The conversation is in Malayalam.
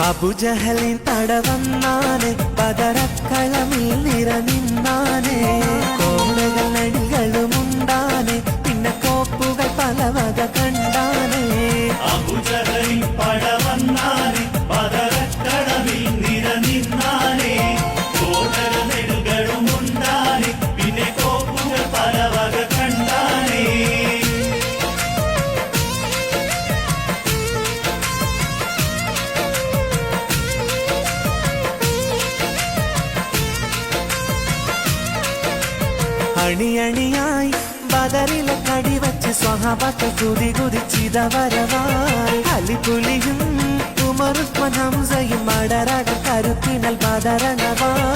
അബുജഹലിൻ തടവന്നാനെ ബദറക്കളമിൽ നിറനിന്നാനെ കോണകൾ നടികളുമുണ്ടാനെ പിന്നെ കോപ്പുകൾ പലവക കണ്ടാനെ അബുജഹലിൻ പടവന്നാനെ ബദറക്കളമിൽ നിറനിന്നാനെ കോണകൾ നടികളുമുണ്ടാനെ പിന്നെ കോപ്പുകൾ പലവക കണ്ടാനെ അണിയണിയായി ബദറിലെ കടിവച്ച് സ്വഹാബത്ത് കുതി കുതിച്ചിത വരവായി അലിപുലിയും ഉമറുസ്മാൻ ഹംസയും മടരട കരുത്തിനൽ ബദരണവായി